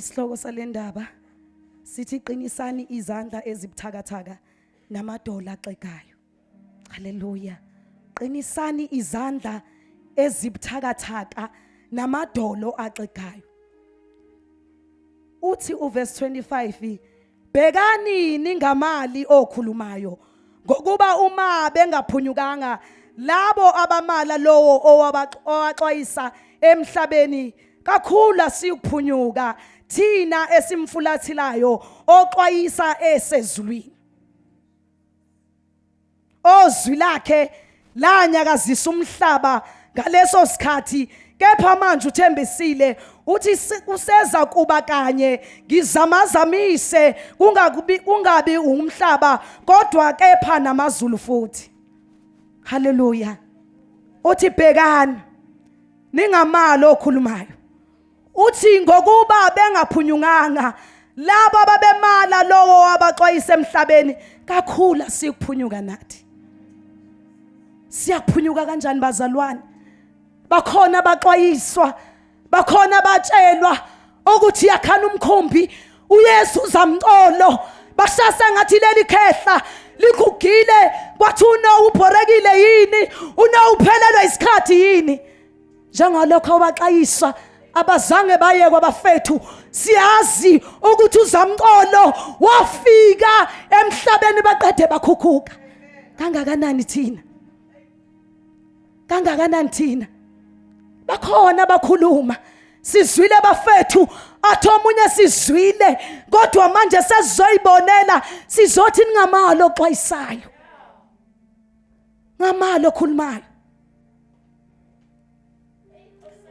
Isihloko salendaba sithi qinisani izandla ezibuthakathaka namadolo axegayo. Haleluya. Qinisani izandla ezibuthakathaka namadolo axegayo. Uthi uverse 25, bhekani ningamali okhulumayo ngokuba uma bengaphunyukanga labo abamala lowo owaxwayisa emhlabeni kakhulu siyuphunyuka thina esimfulathilayo oxwayisa esezulwini. Ozwi lakhe lanyakazisa umhlaba ngaleso sikhathi, kepha manje uthembisile uthi useza kuba kanye ngizamazamise kungabi umhlaba kodwa kepha namazulu futhi. Haleluya. Uthi bhekani ningamali okhulumayo. Uthi ngokuba bengaphunyunganga labo ababemala lowo abaxwayisa emhlabeni kakhulu sikuphunyuka nathi. Siyaphunyuka kanjani bazalwane? Bakhona baxwayiswa, bakhona batshelwa ukuthi yakhana umkhumbi uYesu uzamcolo, bashasa ngathi leli khehla likugile kwathi ubhorekile yini, uphelelwa isikhathi yini. Njengalokho abaxwayiswa abazange baye kwabafethu, siyazi ukuthi uzamcolo wafika emhlabeni baqede bakhukhuka. Kangakanani thina? Kangakanani thina? Bakhona bakhuluma, sizwile bafethu, athi omunye sizwile, kodwa manje sesizoyibonela sizothi ningamali oxwayisayo, ngamali okhulumayo.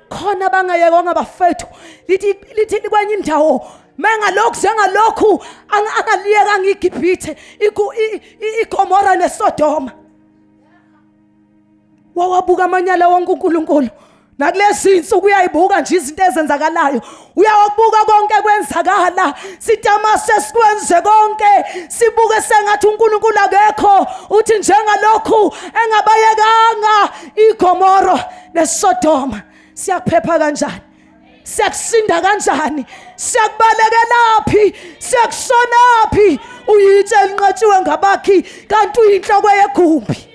Khona bangayekanga bafethu lithi kwenye indawo mengalokhu njengalokhu angaliyeka ngiGibhithe iGomora neSodoma. Wawabuka amanyala wonke uNkulunkulu nakulezi insuku uyayibuka nje izinto ezenzakalayo, uyawabuka konke kwenzakala, sitamase sikwenze konke, sibuke sengathi uNkulunkulu akekho. Uthi njengalokhu engabayekanga iGomora neSodoma, siyaphepha kanjani? Siyakusinda kanjani? Siyakubalekelaphi? Siyakusonaphi? Uyitshe elinqatshiwe ngabakhi kanti uyinhloko yegumbi.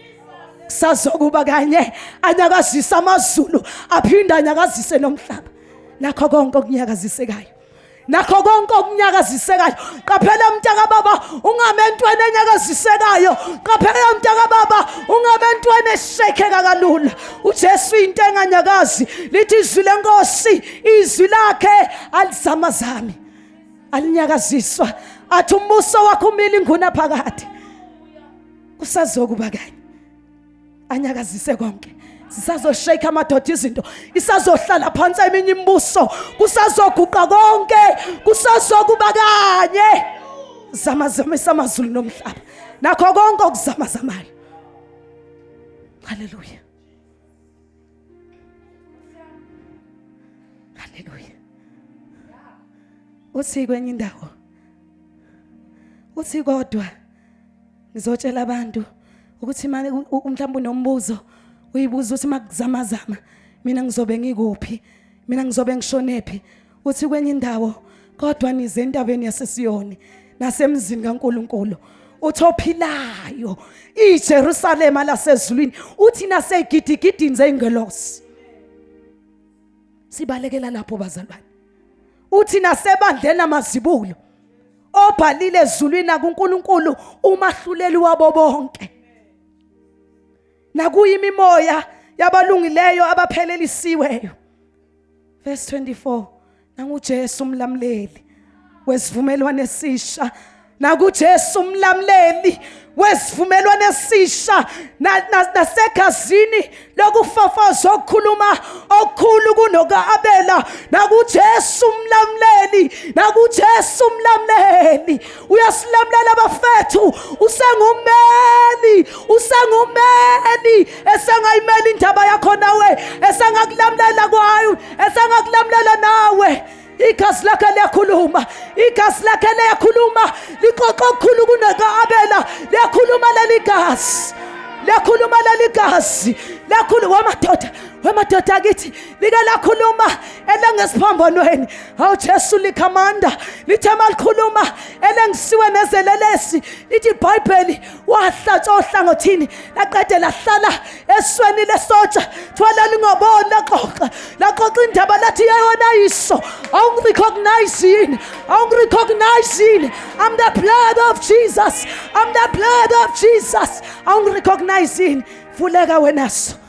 Sazokuba kanye anyakazisa amazulu aphinda anyakazise nomhlaba. Nakho konke okunyakazisekayo, nakho konke okunyakazisekayo. Qaphela mntaka baba, ungamentwana enyakazisekayo. Qaphela mntaka baba, ungamentwana eshekeka kalula. uJesu into enganyakazi, lithi izwi lenkosi, izwi lakhe alizamazami, alinyakaziswa. Athi umbuso wakho umile nguna phakathi. Kusazokuba kanye anyakazise konke. Sisazoshake amadoda izinto, isazohlala phansi eminye imibuso, kusazoguqa konke, kusazokuba kanye. Zamazamisa amazulu nomhlaba, nakho konke okuzamazamayo. Haleluya. Haleluya. Uthi kwenye indawo, uthi kodwa ngizotshela abantu ukuthi mhlawumbe unombuzo, uyibuza ukuthi makuzamazama mina ngizobe ngikuphi, mina ngizobe ngishonephi. Uthi kwenye indawo, kodwa nize entabeni yaseSiyoni nasemzini kaNkulunkulu uthi ophilayo, iJerusalema lasezulwini, uthi nasegidigidini zeingelosi. Sibalekela lapho bazalwane. Uthi nasebandleni amazibulo obhalile ezulwini kuNkulunkulu umahluleli wabo bonke, nakuyimimoya yabalungileyo abaphelelisiweyo. Verse 24, nanguJesu umlamleli wesivumelwano esisha, nakuJesu umlamleli wesivumelwano esisha, nasegazini lokufafaza okukhuluma okukhulu kunokaAbela. NakuJesu umlamleli, nakuJesu umlamleli. Uyasilamlela bafethu, usengumeli esengayimeli indaba yakho nawe, esengakulamlela kwayo, esengakulamlela nawe. Igazi lakhe liyakhuluma, igazi lakhe liyakhuluma, liqoqa okukhulu kunokaAbela. Liyakhuluma leli gazi, liyakhuluma leli gazi, lakhuluma wemadoda akithi like lakhuluma elengesiphambonweni hawu Jesu likhamanda lithe malikhuluma elengisiwe nezelelesi lithi iBhayibheli wahlatshwa ohlangothini laqede lahlala esweni lesotsha thwala lingaboni laqoqa indaba lathi yayona yiso awungirecognize I'm the blood of Jesus awungirecognize fuleka wenaso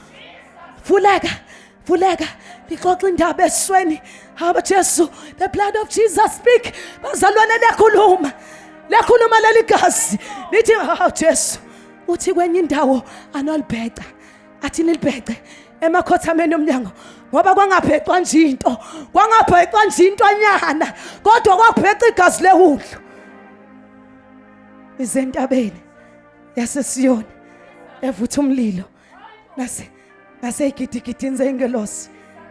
fuleka lixoxa indaba esweni haba Jesu the blood of Jesus speak bazalwane lekhuluma leli gazi lithi Jesu uthi kwenye indawo anolibheca athi nilibhece emakhothameni omnyango ngoba kwangabhecwa nje into anyana kodwa kwabheca igazi lewundlu izentabeni yaseSiyoni evutha umlilo naseyigidigidini zengelosi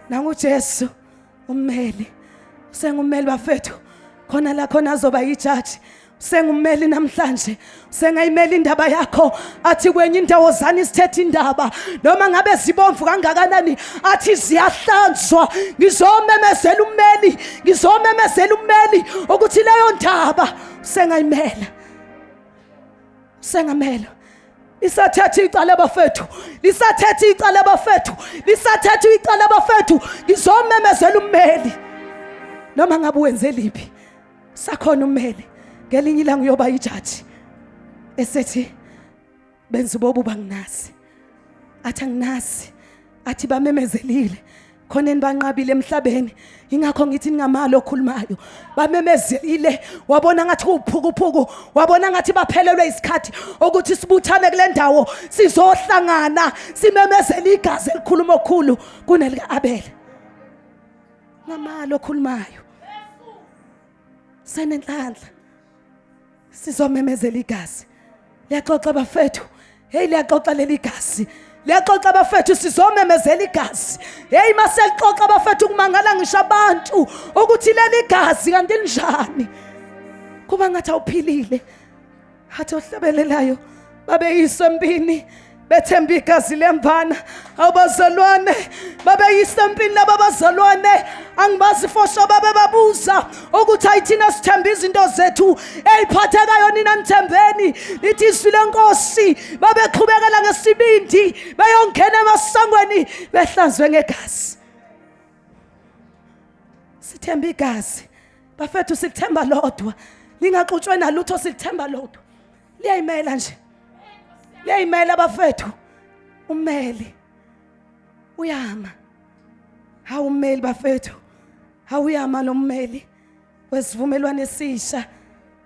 nangu Jesu ummeli usengumeli bafethu khona la khona azoba yijaji usengumeli namhlanje usengayimeli indaba yakho athi kwenye indawo zani sithethe indaba noma ngabe zibomvu kangakanani athi ziyahlanzwa ngizomemezela ummeli ukuthi leyo ndaba usengayimela usengamela lisathethe icala bafethu ngizomemezela ummeli noma ngabe wenze liphi sakhona ummeli ngelinye ilanga uyoba yijaji esethi benza bobu banginasi athi anginazi athi bamemezelile khona banqabile emhlabeni ingakho ngithi ningamalo okhulumayo bamemezelile wabona ngathi uphuku wabona ngathi baphelelwe isikhathi ukuthi sibuthane kule ndawo sizohlangana simemezele igazi elikhuluma okukhulu kunelika Abele ngamalo okhulumayo senenhlanhla sizomemezela igazi liyaxoxa bafethu liyaxoxa leli gazi liyaxoxa bafethu sizomemezela igazi maselixoxa bafethu kumangala ngisho abantu ukuthi leli gazi kanti linjani kuba ngathi awuphilile hathi ohlabelelayo babeyiswe empini bethemba igazi lemvana awubazalwane babeyiswe empini laba bazalwane angibazi fosho babebabuza ukuthi ayithina sithemba izinto zethu eyiphathekayo nina nithembeni lithi izwi lenkosi babeqhubekela ngesibindi bayongena emasangweni behlanzwe ngegazi sithemba igazi bafethu silithemba lodwa lingaxutshwe nalutho silithemba lodwa liyayimela nje liyayimela bafethu ummeli uyama hawu ummeli bafethu hawuyama lo mmeli wesivumelwano esisha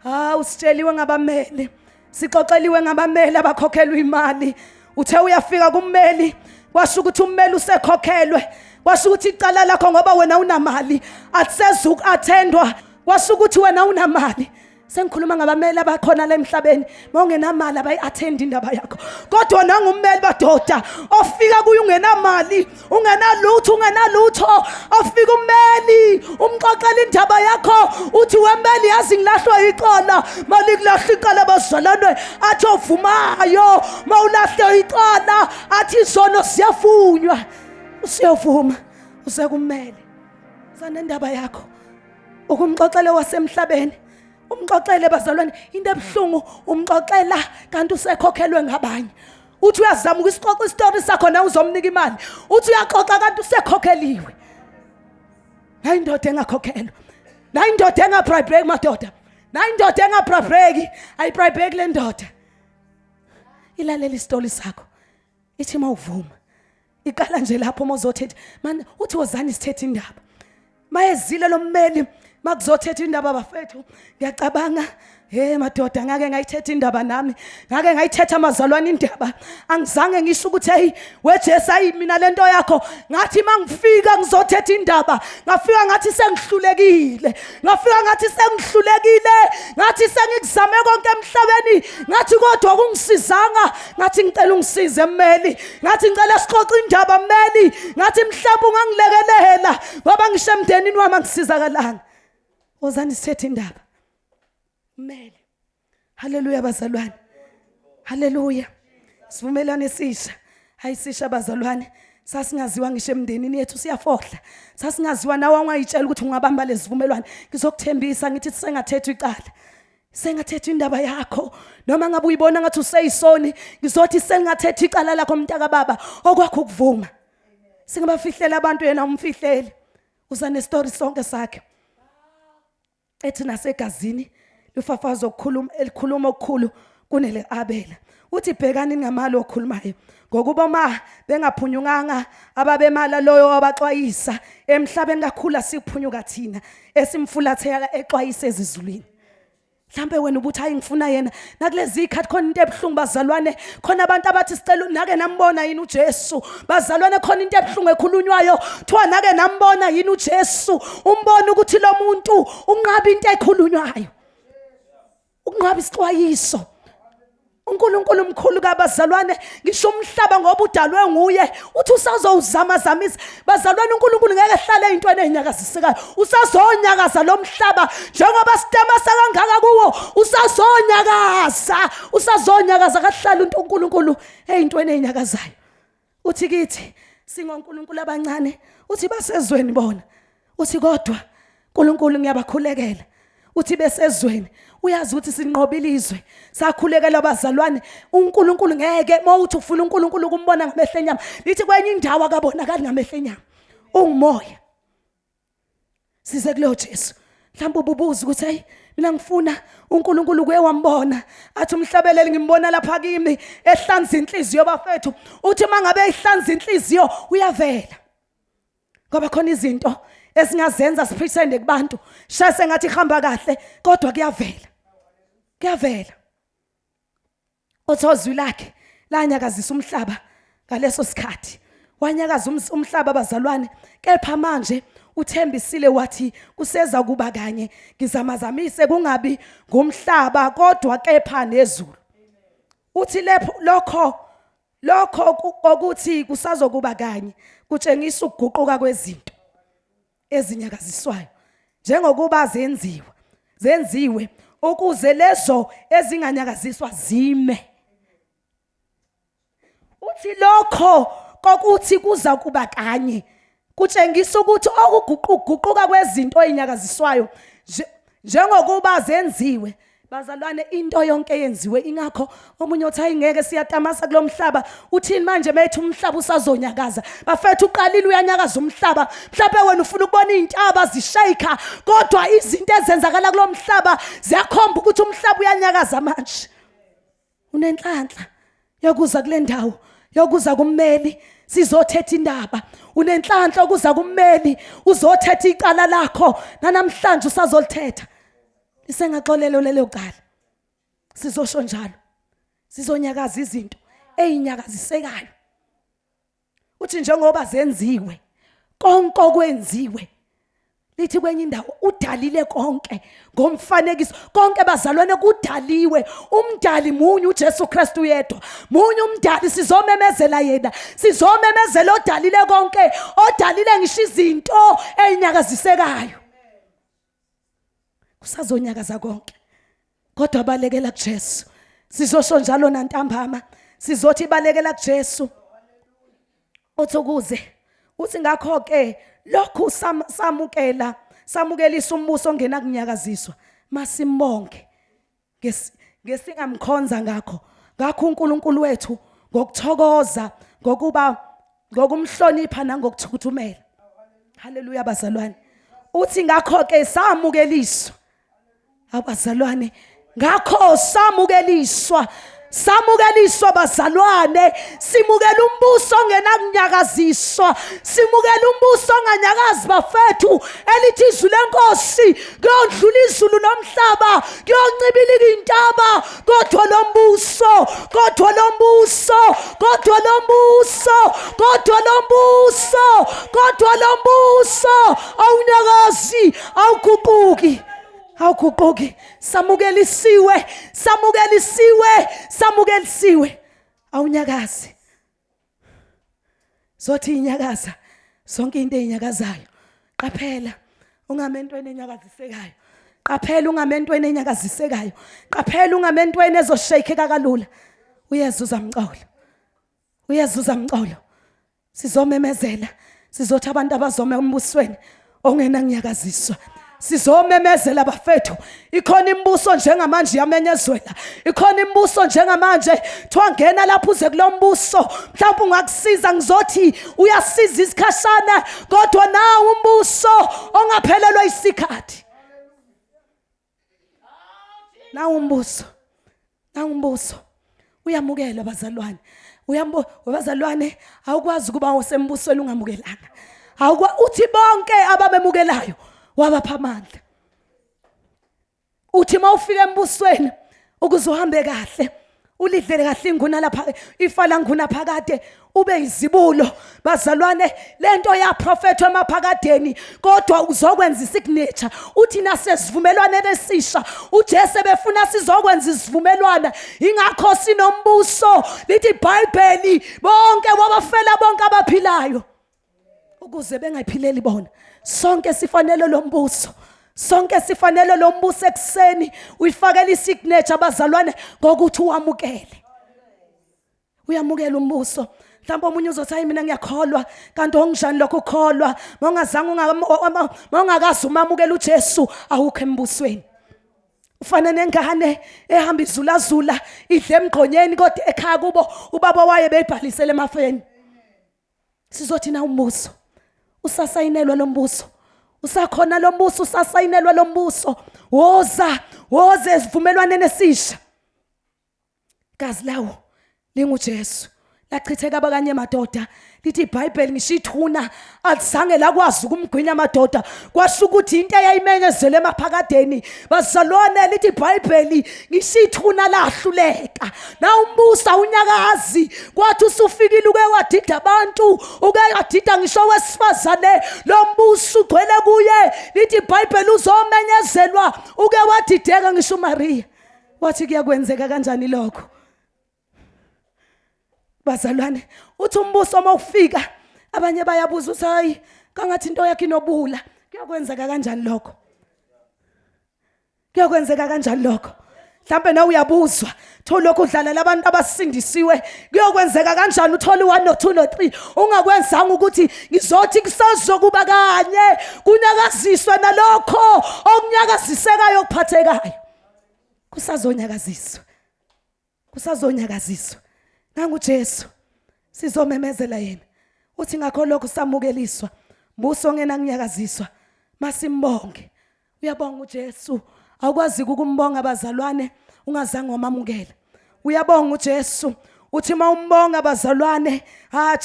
hawu sitsheliwe ngabameli sixoxeliwe ngabameli abakhokhelwa imali uthe uyafika kummeli kwasho ukuthi ummeli usekhokhelwe kwasho ukuthi icala lakho ngoba wena unamali asezuku athendwa kwasho ukuthi wena unamali sengikhuluma ngabameli abakhona la emhlabeni mongenamali abayi-attend indaba yakho kodwa nangummeli badoda ofika kuye ungenamali ungenalutho ofika ummeli umxoxela indaba yakho uthi wemmeli yazi ngilahlwa iqala mali kulahla iqala bazalwane athi ovumayo mawulahle iqala athi isono siyafunywa usiyovuma usekummeli sanendaba yakho ukumxoxela wasemhlabeni umxoxele bazalwane into ebuhlungu umxoxela kanti usekhokhelwe ngabanye uthi uyazama ukusixoxa istory sakho na uzomnika imali uthi uyaxoxa kanti usekhokheliwe hayi indoda engakhokhelwa nayi indoda engabribe madoda nayi indoda engabribe ayibribe le ndoda ilalela istory sakho ithi mawuvuma iqala nje lapho mozothetha man uthi wozani sithethe indaba mayezile lo mmeli makuzothetha indaba bafethu ngiyacabanga madoda ngake ngayithetha indaba nami ngake ngayithetha amazalwane indaba angizange ngisho ukuthi hey weJesu ayi mina lento yakho ngathi mangifika ngizothetha indaba ngafika ngathi sengihlulekile ngathi sengikuzame konke emhlabeni ngathi kodwa kungisizanga ngathi ngicela ungisize mmeli ngathi ngicela sixoxe indaba mmeli ngathi mhlawumbe ungangilekelela ngoba ngisho emndenini wami angisizakalanga wozani sithethe indaba mmeli haleluya bazalwane haleluya sivumelane esisha Hayisisha bazalwane, sasingaziwa ngisho emndenini yethu siyafohla. Sasingaziwa nawe ungayitshela ukuthi ungabamba lesivumelwano. Ngizokuthembisa ngithi sengathethwa icala. Sengathethwa indaba yakho noma ngabe uyibona ngathi useyisoni, ngizothi sengathethwa icala lakho mntaka baba okwakho ukuvuma. Singabafihlela abantu yena umfihlele. Uza nestory sonke sakhe. Ethi nasegazini lufafazo elikhuluma okukhulu kunele Abela. Uthi bhekani ngamalo okhulumayo ngokuba ma bengaphunyukanga ababemala loyo wabaxwayisa emhlabeni kakhulu asiphunyuka thina esimfulatheka exwayisa ezizulwini. Mhlambe wena ubuthi hayi ngifuna yena nakulezi ikhathi khona into ebhlungu bazalwane, khona abantu abathi sicela nake nambona yini uJesu. Bazalwane khona into ebhlungu ekhulunywayo thiwa nake nambona yini uJesu. Umbona ukuthi lo muntu unqaba into ekhulunywayo, unqaba isixwayiso. uNkulunkulu mkhulu kabazalwane, ngisho umhlaba ngoba udalwe nguye, uthi usazowuzama zamisa. Bazalwane uNkulunkulu ngeke ehlale ezintweni ezinyakazisekayo. Usazonyakaza lo mhlaba njengoba sitema sekangaka kuwo, usazonyakaza kahlala uNkulunkulu ezintweni ezinyakazayo. Uthi kithi singoNkulunkulu abancane, uthi basezweni bona. Uthi kodwa uNkulunkulu ngiyabakhulekela. Uthi besezweni uyazi ukuthi sinqobile izwe, sakhulekela abazalwane. uNkulunkulu ngeke mawuthi ufuna uNkulunkulu kumbona ngamehlo enyama, lithi kwenye indawo akabonakali ngamehlo enyama, ungumoya. Size kulo Jesu. Mhlawumbe ububuza ukuthi hey mina ngifuna uNkulunkulu kuye wambona athi umhlabeleli ngimbona lapha kimi ehlanza inhliziyo bafethu. Uthi mangabe ehlanza inhliziyo uyavela, ngoba khona izinto esingazenza sipretende kubantu shaya sengathi ihamba kahle kodwa kuyavela. Othozwi lakhe lanyakazisa umhlaba ngaleso sikhathi, wanyakaza umhlaba bazalwane. Kepha manje uthembisile wathi kuseza kuba kanye, ngizamazamise kungabi ngumhlaba kodwa kepha nezulu. Uthi lokho ukuthi kusazokuba kanye kutshengisa ukuguquka kwezinto ezinyakaziswayo njengokuba zenziwe ukuze lezo ezinganyakaziswa zime. Uthi lokho kokuthi kuza kuba kanye kutshengisa ukuthi okuguquka kwezinto ezinyakaziswayo njengokuba zenziwe. Bazalwane into yonke yenziwe, ingakho omunye uthi ayingeke siyatamasa kulo mhlaba. Uthini manje methi umhlaba usazonyakaza? Bafethu uqalile uyanyakaza umhlaba. Mhlawumbe wena ufuna ukubona izintaba zishayika, kodwa izinto ezenzakala kulo mhlaba ziyakhomba ukuthi umhlaba uyanyakaza manje. Unenhlanhla yokuza kule ndawo, yokuza kummeli sizothetha indaba. Unenhlanhla yokuza kummeli uzothetha icala lakho, namhlanje usazolithetha. Isengaxolelo lelo cala. Sizosho njalo. Sizonyakaza izinto ezinyakazisekayo. Uthi njengoba zenziwe, konke okwenziwe. Lithi kwenye indawo udalile konke ngomfanekiso. Konke bazalwane kudaliwe. Umdali munye uJesu Kristu yedwa. Munye umdali, sizomemezela yena. Sizomemezela odalile konke, odalile ngisho izinto ezinyakazisekayo. Kusazonyakaza konke kodwa balekela kuJesu. Sizosho njalo nantambama, sizothi balekela kuJesu. Uthukuze uthi ngakho ke lokhu samukelisa umbuso ongena kunyakaziswa, masimbonge ngesingamkhonza ngakho uNkulunkulu wethu ngokuthokoza, ngokumhlonipha nangokuthukuthumela. Haleluya bazalwane. Uthi ngakho ke samukeliswa abazalwane, ngakho samukeliswa bazalwane. Simukela umbuso ongena kunyakaziswa, simukela umbuso onganyakazi bafethu. Elithi izwi lenkosi kuyondlula izulu nomhlaba, kuyoncibilika intaba, kodwa lo mbuso awunyakazi, awuguquki. Samukelisiwe awunyakazi. Zothi inyakaza zonke into ezinyakazayo. Qaphela ungamentweni enyakazisekayo. Qaphela ungamentweni enyakazisekayo. Qaphela ungamentweni ezoshayikeka kalula. uYesu uzamxola. Uyezuza Mcolo. Sizomemezela, sizothi abantu abazome embusweni ongena nyakaziswa. Sizomemezela bafethu, ikhona imbuso njengamanje yamenyezwela, ikhona imbuso njengamanje thwangena lapho uze kulombuso, mhlawumbe ungakusiza ngizothi uyasiza isikhashana, kodwa nawo umbuso ongaphelelwa isikhathi. Nawo umbuso uyamukela bazalwane. Bazalwane, awukwazi kuba usembusweni ungamukelanga. Uthi bonke abamemukelayo wabapha amandla. Uthi mawufika embusweni ukuze uhambe kahle, ulidlele kahle inguna lapha, ifa languna phakade, ube izibulo. Bazalwane, lento ya prophet emaphakadeni, kodwa uzokwenza isignature. Uthi nasesivumelwane lesisha, uJesu befuna sizokwenza isivumelwana, ingakho sinombuso. Lithi iBhayibheli bonke wabafela bonke abaphilayo ukuze bengayiphileli bona. Sonke sifanele lo mbuso. Sonke sifanele lo mbuso ekseni. Uyifakela isignature bazalwane ngokuthi uwamukele. Uyamukela umbuso. Mhlawumbe omunye uzothi hayi mina ngiyakholwa, kanti onginjani lokho ukholwa? Mawungakazi umamukela uJesu awukho embusweni. Ufana nengane ehamba izulazula idle emgqonyeni kodwa ekhaya kubo ubaba waye beyibhalisele emafeni. Sizothi na umbuso usasayinelwa lo mbuso, usakhona lo mbuso, usasayinelwa lo mbuso. Woza esivumelwane nesisha. Gazi lawo linguJesu. Lachitheka abakanye amadoda. Lithi iBhayibheli ngisho ithuna alizange lakwazi ukumgwinya amadoda. Kwasho ukuthi into eyayimenyezele emaphakadeni. Bazalwane, lithi iBhayibheli ngisho ithuna lahluleka. Na umbuso unyakazi. Kwathi usufikile uke wadida abantu, uke wadida ngisho wesifazane, lo mbuso ugcwele kuye. Lithi iBhayibheli uzomenyezelwa, uke wadideka ngisho uMaria. Wathi kuyakwenzeka kanjani lokho? Bazalwane, uthi umbuso mawufika abanye bayabuza uthi hayi kangathi into yakhe inobula. Kuyakwenzeka kanjani lokho? Kuyakwenzeka kanjani lokho? Mhlambe nawe uyabuzwa, thola lokho udlala labantu abasindisiwe. Kuyokwenzeka kanjani uthola u1 no2 no3 ungakwenzanga ukuthi ngizothi kusazokuba kanye kunyakaziswa nalokho okunyakazisekayo okuphathekayo. Kusazonyakaziswa. Nangu Jesu sizomemezela yena. Uthi ngakho lokho samukeliswa, mbuso ongena kunyakaziswa, masimbonge. Uyabonga uJesu. Awukwazi ukumbonga bazalwane ungazange wamamukela. Uyabonga uJesu. Uthi mawumbonga bazalwane,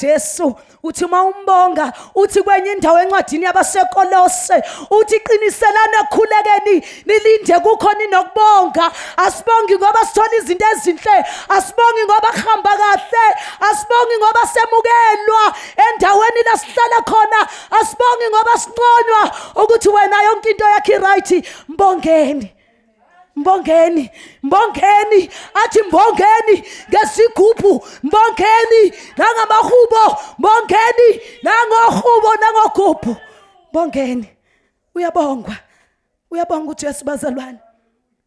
Jesu, uthi mawumbonga, uthi kwenye indawo encwadini yabasekolose, uthi qiniselana ekukhulekeni nilinde kukhona nokubonga. Asibongi ngoba sithola izinto ezinhle, asibongi ngoba khamba kahle, asibongi ngoba semukelwa endaweni la sihlala khona, asibongi ngoba sinconywa ukuthi wena yonke into yakhe right. Mbongeni, athi mbongeni ngesigubhu, mbongeni nangamahubo, mbongeni nangohubo nangogubhu, mbongeni. Uyabonga uJesu bazalwane.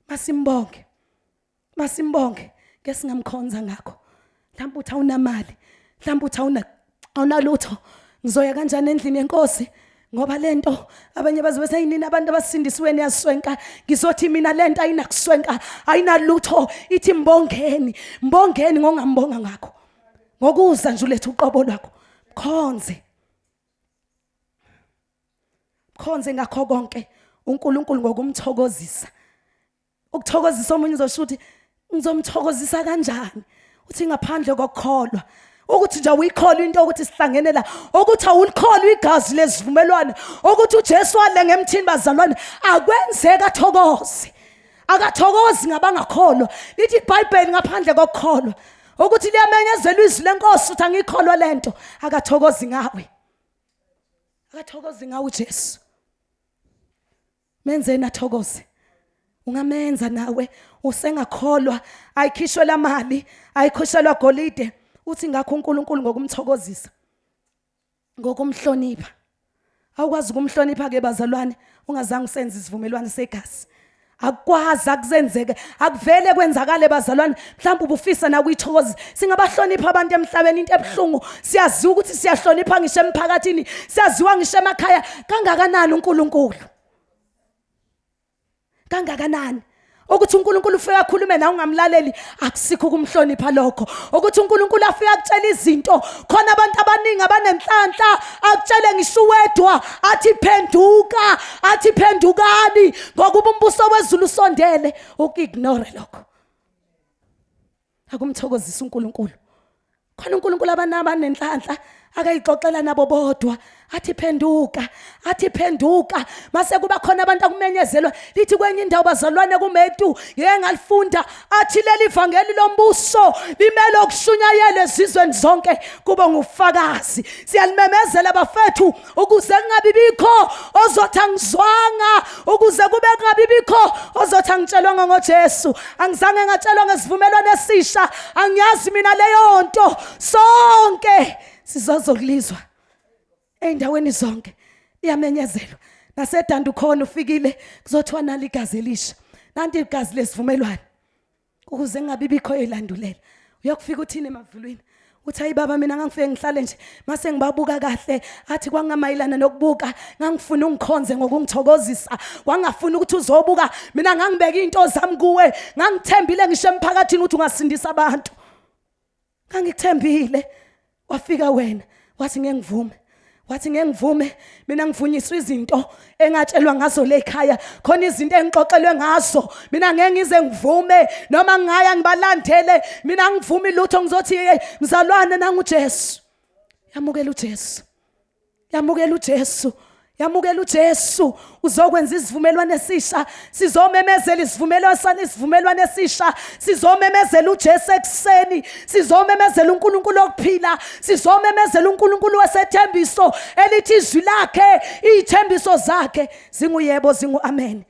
Masimbonge ngesingamkhonza ngakho. Mhlawumbe uthi awunamali, mhlawumbe uthi awunalutho, ngizoya kanjani endlini yenkosi? Ngoba lento abanye bazobe sayinini abantu abasindisiwe niyaswenka. Ngizothi mina lento ayinakuswenka, ayinalutho. Ithi mbongeni ngongambonga ngakho, ngokuza nje ulethe uqobo lwakho. Khonze ngakho konke uNkulunkulu ngokumthokozisa. Ukuthokozisa omunye uzosho ukuthi ngizomthokozisa kanjani? Uthi ngaphandle kokukholwa, ukuthi nje uyikholwa into ukuthi sihlangene la, ukuthi awulikholwa igazi lesivumelwano, ukuthi uJesu wale ngemthini bazalwane, akwenzeka akathokozi ngabangakholwa. Lithi iBhayibheli ngaphandle kokukholwa, ukuthi liyamenyezelwa izwi lenkosi uthi angikholwa lento, akathokozi ngawe uJesu. Menzeni athokoze. Ungamenza nawe usengakholwa, ayikhishwe la mali, ayikhishelwa golide. Uthi ngakho uNkulunkulu ngokumthokozisa, ngokumhlonipha. Awukwazi ukumhlonipha ke bazalwane ungazange usenze isivumelwano segazi. akwazi akuzenzeke akuvele kwenzakale bazalwane mhlawumbe ubufisa na kuyithokoza singabahlonipha abantu emhlabeni into ebhlungu siyaziwa ukuthi siyahlonipha ngisho emphakathini siyaziwa ngisho emakhaya kangakanani uNkulunkulu kangakanani ukuthi uNkulunkulu ufika akhulume nawe ungamlaleli akusikho kumhlonipha lokho ukuthi uNkulunkulu afika akutshela izinto khona abantu abaningi abanenhlanhla akutshele ngisho wedwa athi phendukani ngokuba umbuso wezulu usondele ukignore lokho akumthokozisa uNkulunkulu khona uNkulunkulu abanenhlanhla akayixoxela nabo bodwa athi phenduka mase kuba khona abantu akumenyezelwa lithi kwenye indawo bazalwane kumetu ngeke ngalifunda athi leli ivangeli lombuso limele ukushunyayela ezizweni zonke kuba ngufakazi siyalimemezela bafethu ukuze kungabibikho ozothi angizwanga ukuze kube kungabibikho ozothi angitshelwanga ngoJesu angizange ngatshelwa ngesivumelwano esisha angiyazi mina leyo nto sonke sizozokulizwa endaweni zonke iyamenyezelwa nasedanda ukhona ufikile kuzothiwa nali igazi elisha nanti igazi lesivumelwano ukuze ngabibikho elandulela uyakufika uthini emavulwini uthi hayi baba mina ngangifike ngihlale nje mase ngibabuka kahle athi kwangamayilana nokubuka ngangifuna ungikhonze ngokungithokozisa kwangafuna ukuthi uzobuka mina ngangibeka into zami kuwe ngangithembile ngisho emphakathini ukuthi ungasindisa abantu ngangikuthembile wafika wena wathi ngeke ngivume mina ngivunyiswa izinto engatshelwa ngazo le ekhaya khona izinto engixoxelwe ngazo mina ngeke ngize ngivume noma ngaya ngibalandele mina ngivumi lutho ngizothi mzalwane nanga uJesu yamukela uJesu uzokwenza isivumelwano esisha sizomemezela isivumelwano esisha sizomemezela uJesu ekseni sizomemezela uNkulunkulu okuphila sizomemezela uNkulunkulu wesethembiso elithi izwi lakhe izithembiso zakhe zinguyebo zinguamen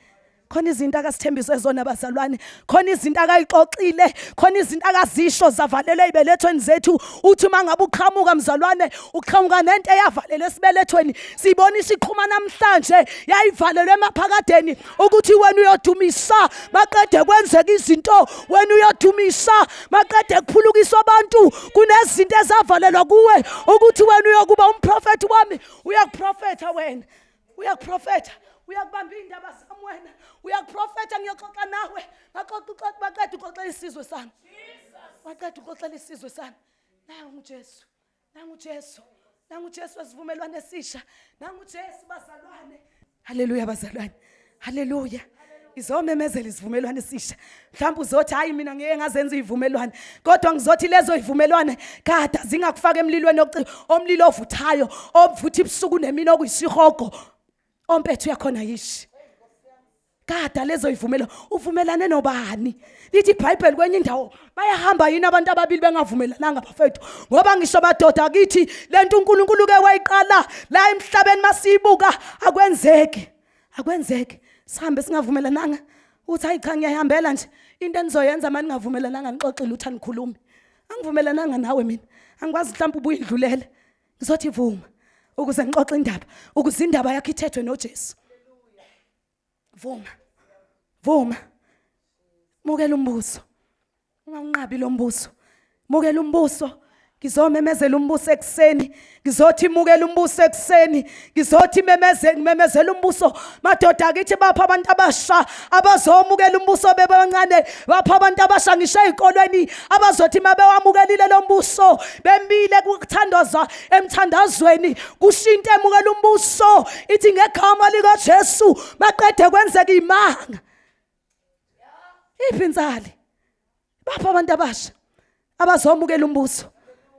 khona izinto akasithembise zona bazalwane khona izinto akayixoxile khona izinto akazisho zavalelwe ibelethweni zethu uthi mangabe uqhamuka mzalwane uqhamuka nento eyavalelwe esibelethweni sibonisa iqhuma namhlanje yayivalelwe emaphakadeni ukuthi wena uyodumisa maqede kwenzeka izinto wena uyodumisa maqede kuphulukiswa abantu kunezinto ezavalelwa kuwe ukuthi wena uyokuba umprofeti wami uyakuprofetha wena uyakuprofetha uyakubamba indaba zami wena uyakuprofetha ngiyoxoxa nawe baqeda uxoxela isizwe sami baqeda uxoxela isizwe sami nangu Jesu wesivumelwano esisha nangu Jesu bazalwane haleluya bazalwane haleluya izomemezela isivumelwano esisha mhlawumbe uzothi hayi mina ngeke ngazenza izivumelwano kodwa ngizothi lezo izivumelwano kade zingakufaka emlilweni omlilo ovuthayo ovutha ibusuku nemini okuyisihogo ompethu yakhona yishi kade lezo ivumela uvumelane nobani lithi iBhayibheli kwenye indawo bayahamba yini abantu ababili bengavumelananga bafethu ngoba ngisho madoda kithi lento uNkulunkulu ke wayiqala la emhlabeni masiyibuka akwenzeki sihambe singavumelananga uthi hayi cha ngiyahambela nje into enizoyenza manje ningavumelananga nixoxile uthi anikhulumi angivumelananga nawe mina angikwazi mhlawumbe ubuyidlulele ngizothi vuma ukuze ngixoxe indaba ukuze indaba yakhe ithethwe noJesu vuma mukela umbuso unganqabi lo mbuso mukela umbuso ngizomemezela umbuso ekseni ngizothi mukela umbuso ekseni ngizothi memezela umbuso madoda akithi bapha abantu abasha abazomukela umbuso bebancane bapha abantu abasha ngisho ezikolweni abazothi mabewamukelile lo mbuso bembile kukuthandaza emthandazweni kushinto emukela umbuso ithi ngegama lika Jesu maqede kwenzeka imanga iphinzali bapha abantu abasha abazomukela umbuso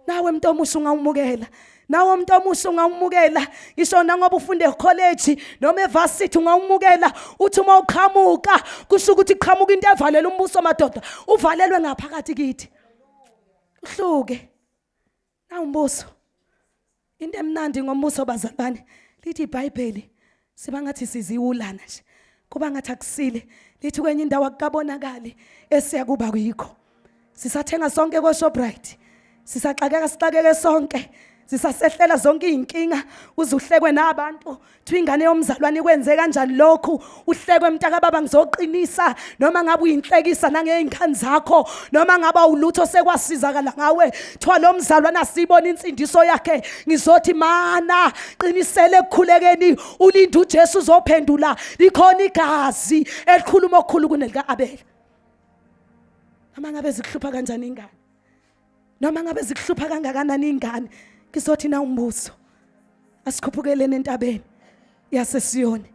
nawe umuntu omusha ungawumukela nawe umuntu omusha ungawumukela ngisho nangoba ufunde ecollege noma evarsity ungawumukela uthi uma uqhamuka kusho ukuthi uqhamuka into evalela umbuso madoda uvalelwe ngaphakathi kithi uhluke nawu umbuso into emnandi ngombuso bazalwane lithi iBhayibheli siba ngathi siziwulana nje kuba ngathi akusile lithi kwenye indawo akukabonakali esiyakuba kuyikho sisathenga sonke ko Shoprite sisaxakeka sonke zisasehlela zonke izinkinga, uzuhlekwe nabantu, thi ingane yomzalwane ikwenze kanjani lokhu, uhlekwe mntaka baba ngizoqinisa, noma ngabe uyinhlekisa nangezingane zakho, noma ngaba ulutho sekwasizakala ngawe, thwa lo mzalwane asibona insindiso yakhe, ngizothi mana qinisele ekukhulekeni, ulinde uJesu uzophendula, likhona igazi elikhuluma okukhulu kunelika Abel. Noma ngabe zikuhlupha kanjani ingane, noma ngabe zikuhlupha kangakanani ingane, ngizothi na umbuso asikhuphukeleni entabeni yaseSiyoni,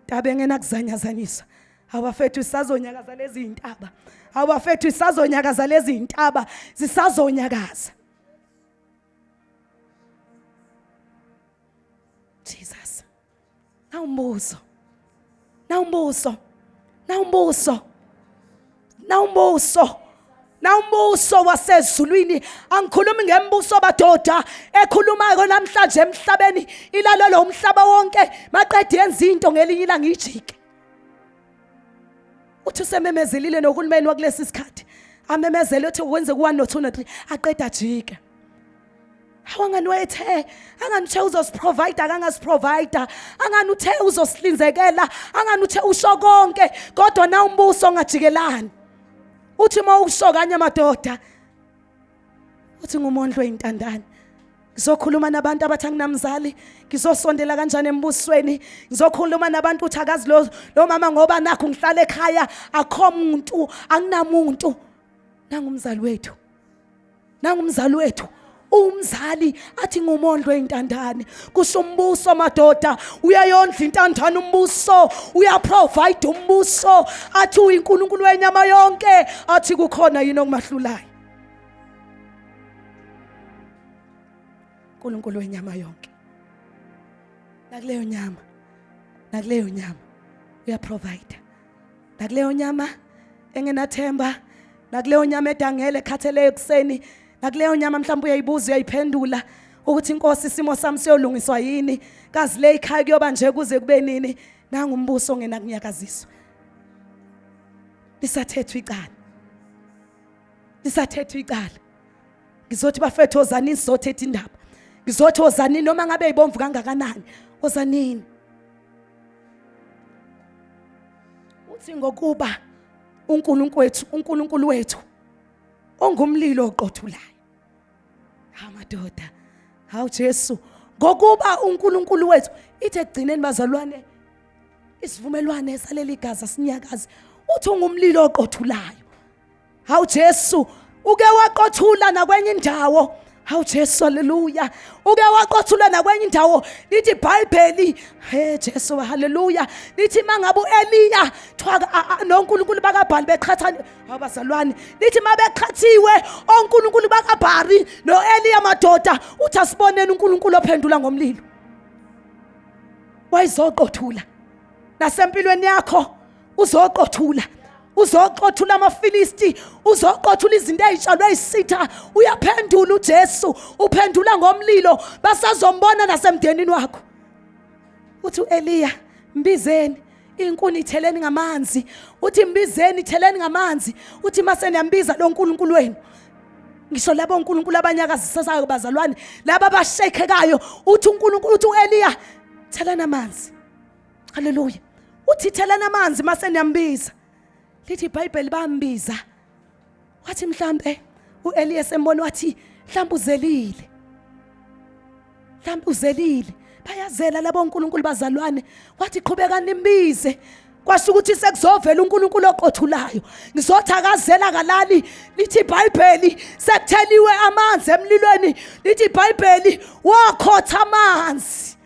intabe engena kuzanyazanyiswa. Awafethu isazonyakaza lezi intaba, awafethu isazonyakaza lezi intaba, zisazonyakaza. Jesus, na umbuso, na umbuso, na umbuso, na umbuso, na umbuso wasezulwini. Angikhulumi ngembuso badoda ekhulumayo namhlanje emhlabeni, ilalelo umhlaba wonke maqede yenza into ngelinye ilanga ijike. Uthi usememezelile nohulumeni wakulesi sikhathi, amemezele uthi wenze ku1 no 2 no 3 aqeda jike. Awangani wethe, angani uthe uzosiprovide akangasiprovide, angani uthe uzosihlinzekela, angani uthe usho konke, kodwa na umbuso ongajikelani. Uthi uma usho kanye madoda, uthi ngumondlo oyintandane. Ngizokhuluma nabantu abathi anginamzali, ngizosondela kanjani embusweni, ngizokhuluma nabantu uthi akazi lo mama ngoba nakho ngihlala ekhaya akho umuntu, anginamuntu. Nangumzali wethu, nangumzali wethu, umzali athi ngumondlo oyintandane. Kusho umbuso madoda, uyayondla intandane umbuso, uyaprovide umbuso, athi uyinkulunkulu wenyama yonke, athi kukhona yini okumahlulayo. uNkulunkulu wenyama yonke, nakuleyo nyama, nakuleyo nyama uyaprovide, nakuleyo nyama engenathemba, nakuleyo nyama edangele ekhathele ekuseni, nakuleyo nyama mhlawumbe uyayibuza uyayiphendula ukuthi inkosi isimo sami siyolungiswa yini, kazi le ikhaya kuyoba nje kuze kube nini. Nanga umbuso ongena kunyakaziswa, lisathethwa icala, lisathethwa icala. Ngizothi bafethu ozanini sizothetha indaba, ngizothi ozanini noma ngabe ibomvu kangakanani, ozanini. Uthi ngokuba uNkulunkulu wethu ongumlilo oqothulayo. Amadoda, hawu Jesu, ngokuba uNkulunkulu wethu ithe egcineni bazalwane isivumelwane saleli igazi sinyakazi, uthi ungumlilo oqothulayo. Hawu Jesu, uke waqothula nakwenye indawo. Hawu Jesu, haleluya. Uke waqothula nakwenye indawo, lithi iBhayibheli, hey Jesu, haleluya, lithi mangabe uEliya thwa noNkulunkulu bakaBhali beqhathana, abazalwane, lithi mabeqhathiwe oNkulunkulu bakaBhali noEliya madoda, uthi asiboneni uNkulunkulu ophendula ngomlilo. Wayizoqothula nasempilweni yakho, uzoqothula, uzoqothula amaFilisti, uzoqothula izinto ezitshalwe ezisitha, uyaphendula uJesu, uphendula ngomlilo, basazombona nasemndenini wakho. Uthi uEliya, mbizeni inkuni itheleni ngamanzi, uthi mbizeni itheleni ngamanzi, uthi mase niyambiza lo nkulunkulu wenu. Ngisho labo uNkulunkulu abanyakazisayo bazalwane, laba abashekekayo, uthi uNkulunkulu, uthi uEliya, thelana amanzi. Haleluya. Uthi thelana amanzi mase niyambiza. Lithi iBhayibheli bambiza, wathi mhlambe uEliya sembona wathi mhlambe uzelile, mhlambe uzelile. Bayazela labo uNkulunkulu bazalwane, wathi qhubeka nimbize. Kwasho ukuthi sekuzovela uNkulunkulu oqothulayo, ngizothi akazela kalali. Lithi iBhayibheli sekutheliwe amanzi emlilweni, lithi iBhayibheli wakhotha amanzi.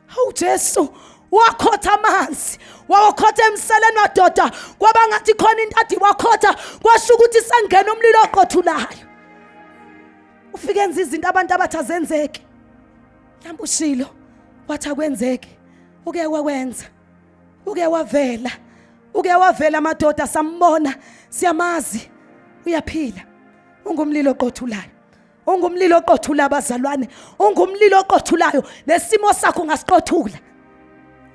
Hawu Jesu, wakhotha amanzi, wakhotha emseleni madoda, kwaba ngathi khona into athi wakhotha, kwasho ukuthi sengena umlilo oqothulayo. Ufike enza izinto abantu abathi azenzeki, mhlawumbe ushilo wathi akwenzeki, uke wakwenza, uke wavela, uke wavela madoda, sambona, siyamazi, uyaphila. Ungumlilo oqothulayo, ungumlilo oqothula abazalwane, ungumlilo oqothulayo, nesimo sakho ngasiqothula.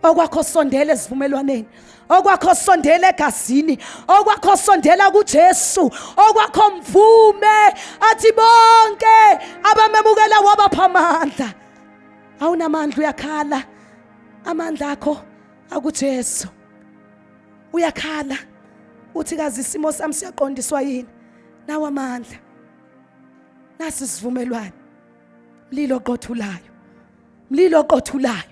okwakho sondela esivumelwaneni, okwakho sondela egazini, okwakho sondela kuJesu, okwakho mvume athi bonke abamemukela wabapha amandla. Awunamandla uyakhala, amandla akho akuJesu. Uyakhala uthi kazi isimo sami siyaqondiswa yini? Nawa amandla, nasi sivumelwano. Mlilo oqothulayo, mlilo oqothulayo,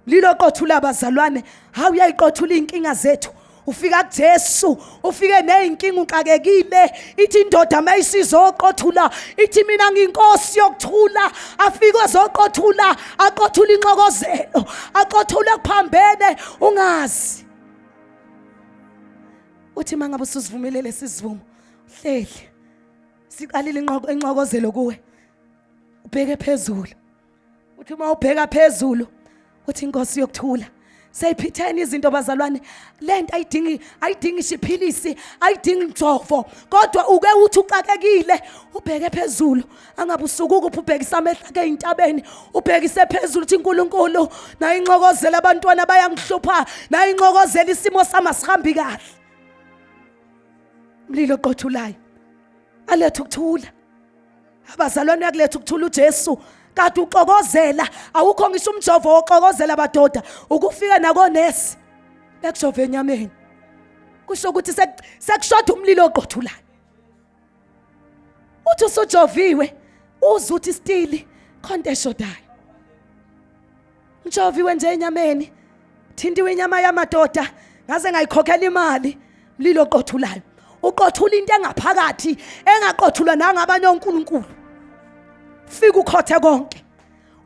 mlilo oqothula abazalwane. Hawu uyayiqothula inkinga zethu. Ufika kuJesu, ufike nezinkinga uqakekile, ithi indoda mayisizoqothula, ithi mina ngiyinkosi yokuthula. Afike ezoqothula, aqothula inxokozelo, aqothula kuphambene ungazi. Uthi mangabe usuzivumelele sizivumo, hleli siqalile inxokozelo kuwe, ubheke phezulu. Uthi uma ubheka phezulu, uthi inkosi yokuthula. Seyiphitheni izinto bazalwane, lento ayidingi siphilisi, ayidingi injovo, kodwa uke uthi uqakekile ubheke phezulu. Angabe usukuka ubhekisa amehlo akhe eintabeni, ubhekise phezulu uthi uNkulunkulu, nayi inxokozela abantwana bayangihlupha, nayi inxokozela isimo sami asihambi kahle. Mlilo oqothulayo aletha ukuthula. Abazalwane uyakuletha ukuthula uJesu. Kade uxokozela, awukho ngisho umjovo woxokozela abadoda, ukufika nakonesi bekujove enyameni. Kusho ukuthi sekushoda umlilo oqothulayo. Uthi usujoviwe, uze uthi stili khonto eshodayo. Ujoviwe nje enyameni, thintiwe inyama yamadoda, ngaze ngayikhokhela imali. Mlilo oqothulayo, uqothula into engaphakathi engaqothulwa nangabanye onkulunkulu. Ufika ukhothe konke,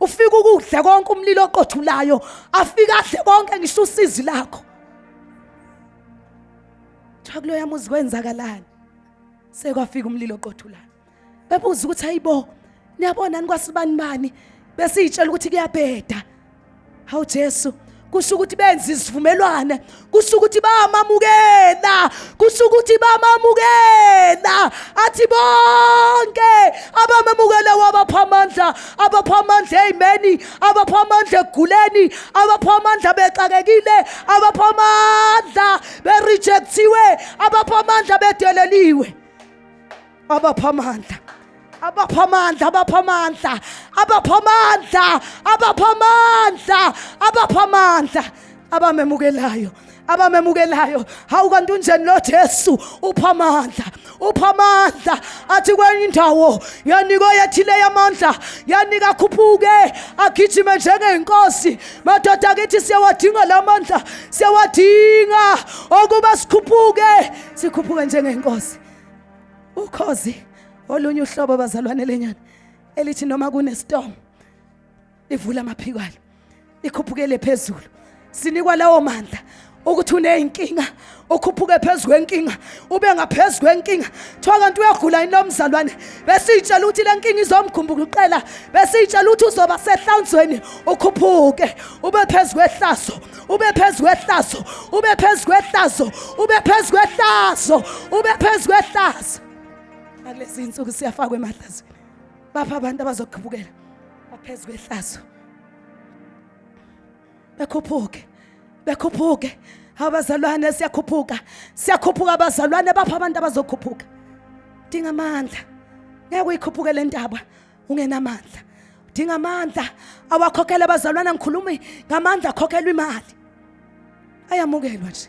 ufika ukudle konke umlilo oqothulayo, afika adle konke ngisho usizi lakho. Thaklo yamuzi kwenzakalani? Sekwafika umlilo oqothulayo. Bebuza ukuthi hayibo, niyabona nikwasibani bani? Bese itshela ukuthi kuyabheda. Hawu Jesu, kusho ukuthi benza isivumelwane, kusho ukuthi bayamamukela, kusho ukuthi bamamukela. Athi bonke abamamukela wabapha amandla, abapha amandla ey'meni, abapha amandla ekuguleni, abapha amandla bexakekile, abapha amandla berejectiwe, abapha amandla bedeleliwe, abapha amandla, abapha amandla, abapha amandla, abapha amandla, abapha amandla, abapha amandla, abamemukelayo, abamemukelayo. Hawu kanti unjeni lo Jesu? Upha amandla, upha amandla. Athi kwenye indawo yanika yethile yamandla, yanika khuphuke agijime njengeyinkosi. Madoda akithi siyawadinga lamandla, siyawadinga ukuba sikhuphuke, sikhuphuke njengeyinkosi. Ukhozi olunye uhlobo abazalwane lenyana elithi noma kunestorm ivula amaphikwane, ikhuphukele phezulu. Sinikwa lawo mandla ukuthi uneyinkinga ukhuphuke phezulu kwenkinga, ube ngaphezulu kwenkinga. Thiwa kanti uyagula yini lo mzalwane? Bese itshela ukuthi le nkinga izomkhumbuka uqela, bese itshela ukuthi uzoba sehlanzweni ukhuphuke, ube phezulu kwehlazo, ube phezulu kwehlazo, ube phezulu kwehlazo, ube phezulu kwehlazo, ube phezulu kwehlazo. Ngalezi insuku siyafakwa emadlazweni, bapha abantu abazokhupukela baphezulu kwehlazo, bekhuphuke, bekhuphuke. Abazalwane siyakhuphuka, siyakhuphuka abazalwane, bapha abantu abazokhuphuka. Dinga amandla, ngeke uyikhuphuke le ndaba ungenamandla. Dinga amandla awakhokhela abazalwane. Ngikhuluma ngamandla akhokhelwa imali, ayamukelwa nje,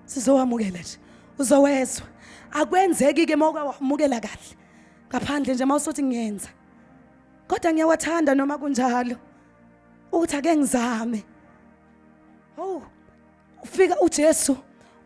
sizowamukela nje, uzowezwa. Akwenzeki ke moka wamukela kahle ngaphandle nje mawusothi ngiyenza, kodwa ngiyawathanda noma kunjalo uthi ake ngizame. Oh, ufika uJesu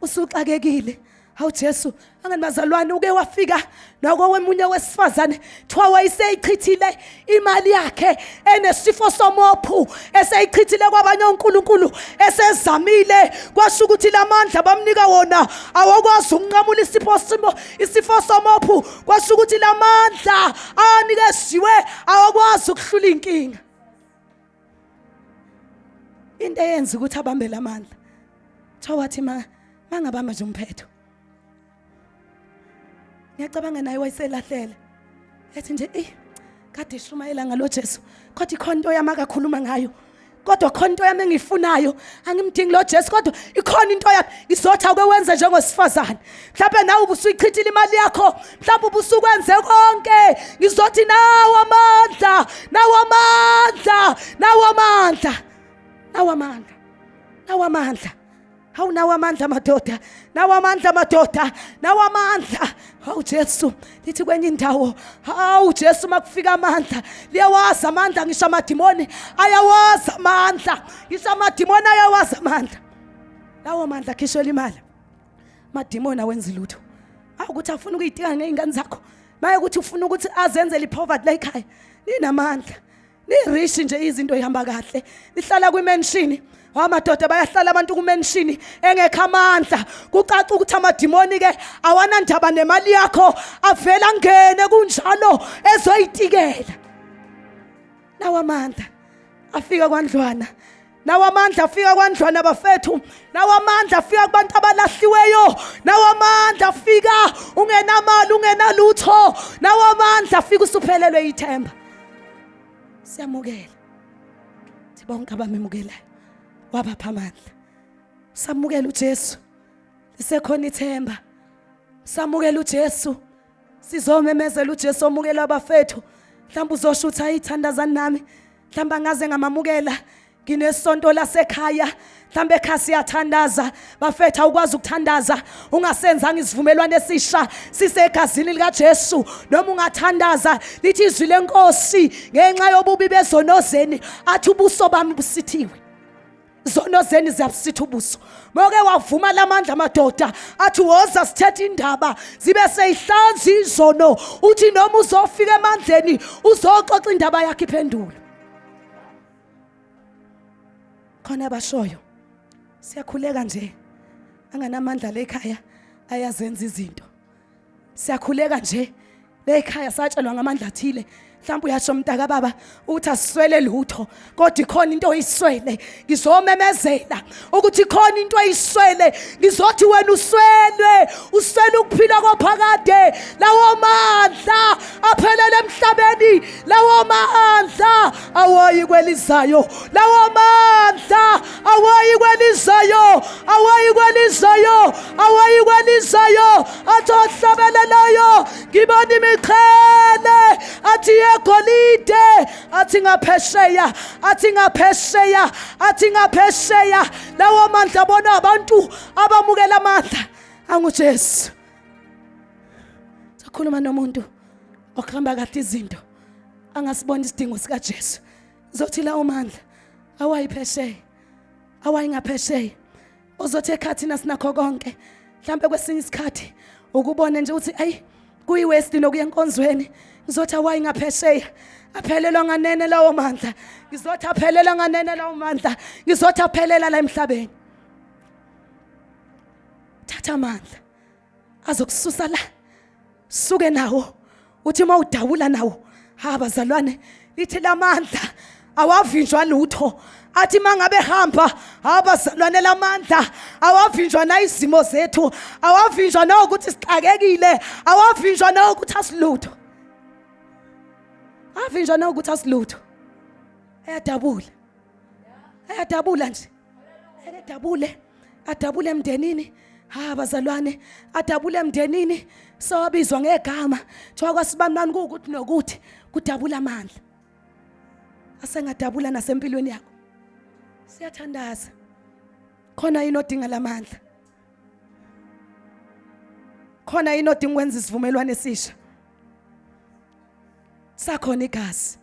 usuxakekile. Hawu Jesu, angani bazalwane, uke wafika nakwemunye wesifazane thiwa wayeseyichithile imali yakhe enesifo somophu, eseyichithile kwabanye onkulunkulu, esezamile kwasho ukuthi lamandla bamnika wona awakwazi ukunqamula isifo somophu, kwasho ukuthi lamandla anikeziwe awakwazi ukuhlula inkinga. Into eyenza ukuthi abambe lamandla thiwa wathi mangabamba nje umphetho. Ngiyacabanga naye wayeselahlele ethi nje kade ishumayela ngalo Jesu, kodwa ikhona into yama kakhuluma ngayo, kodwa khona into yami engiyifunayo angimdingi lo Jesu kodwa ikhona into yami izothi akwenze njengosifazane mhlawumbe nawe ubusuyichithile imali yakho mhlawumbe ubusukwenze konke ngizothi nawo amandla nawo amandla nawo amandla nawo amandla nawo amandla hawu nawo amandla madoda nawo amandla madoda nawo amandla hawu Jesu lithi kwenye indawo hawu Jesu makufika amandla liyawazi amandla ngisho amadimoni ayawazi amandla ngisho amadimoni ayawazi amandla lawo amandla khishela imali amadimoni awenza lutho awukuthi afuna ukuyitika ngeingane zakho maye ukuthi ufuna ukuthi azenze lipoverty la ekhaya ninamandla ni-rich nje izinto ihamba kahle nihlala kwimenshini amadoda bayahlala abantu kumenshini engekho amandla kucaca ukuthi amadimoni ke awanandaba nemali yakho avela ngene kunjalo ezoyitikela nawo amandla afika kwaNdlwana nawo amandla afika kwaNdlwana bafethu nawo amandla afika kubantu abalahliweyo nawo amandla afika ungenamali ungenalutho nawo amandla afika usuphelelwe ithemba siyamukela sibonke abamemukelayo wabapha amandla samukela uJesu lisekhona ithemba samukela uJesu sizomemezela uJesu omukela abafethu mhlawumbe uzoshutha ayithandazana nami mhlawumbe ngaze ngamamukela nginesonto lasekhaya mhlawumbe ekhaya siyathandaza bafethu awukwazi ukuthandaza ungasenzanga isivumelwano esisha sisegazini lika Jesu noma ungathandaza lithi izwi lenkosi ngenxa yobubi bezonozeni athi ubuso bami busithiwe zono zeni ziyabusitha ubuso moke wavuma lamandla madoda athi woza sithethe indaba zibe seyihlanza izono uthi noma uzofika emandleni uzoxoxa indaba yakhe iphendulo khona bashoyo siyakhuleka nje anganamandla lekhaya ayazenza izinto siyakhuleka nje lekhaya satshelwa ngamandla athile mhlawumbe uyasho mntaka baba uthi asiswele lutho kodwa ikhona into oyiswele ngizomemezela ukuthi ikhona into oyiswele ngizothi wena uswele ukuphila kwaphakade lawo mandla aphelele emhlabeni lawo mandla awayi kwelizayo lawo mandla awayi kwelizayo awayi kwelizayo awayi kwelizayo athohlabelelayo ngibona imiqhele athi golide athi ngaphesheya athi ngaphesheya lawo mandla bona abantu abamukela amandla anguJesu sakhuluma nomuntu okuhamba kahle izinto angasibona isidingo sika Jesu zothi lawo mandla awayiphesheya awayingaphesheya uzothi ekhathini asinakho konke mhlambe kwesinye isikhathi ukubona nje uthi ayi kuyiwesti nokuya enkonzweni ngizothi awayi ngaphesheya aphelelwa nganene lawo mandla ngizothi aphelela nganene lawo mandla ngizothi aphelela la emhlabeni thatha amandla azokususa la suke nawo uthi mawudawula nawo abazalwane lithi lamandla awavinjwa lutho athi mangabe hamba abazalwane lamandla awavinjwa na izimo zethu awavinjwa na ukuthi sixakekile awavinjwa na ukuthi asilutho avinjwa na ukuthi asilutho ayadabula nje adabule emndenini abazalwane adabule emndenini sawabizwa ngegama thiwa kwasibamani ukuthi nokuthi kudabula amandla asengadabula nasempilweni yakho siyathandaza khona inodinga lamandla khona inodinga ukwenza isivumelwano esisha sakhona igazi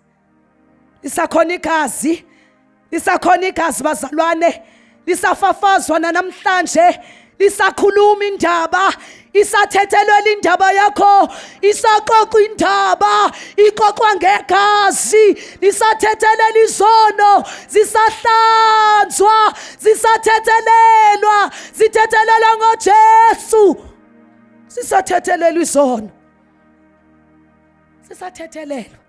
bazalwane lisafafazwa namhlanje lisakhuluma indaba isathethelwe indaba yakho isaxoxa indaba ixoxwa ngegazi lisathethelwe izono zisahlanzwa zisathethelelwa zithethelelwa ngoJesu sisathethelelwa izono sisathethelelwa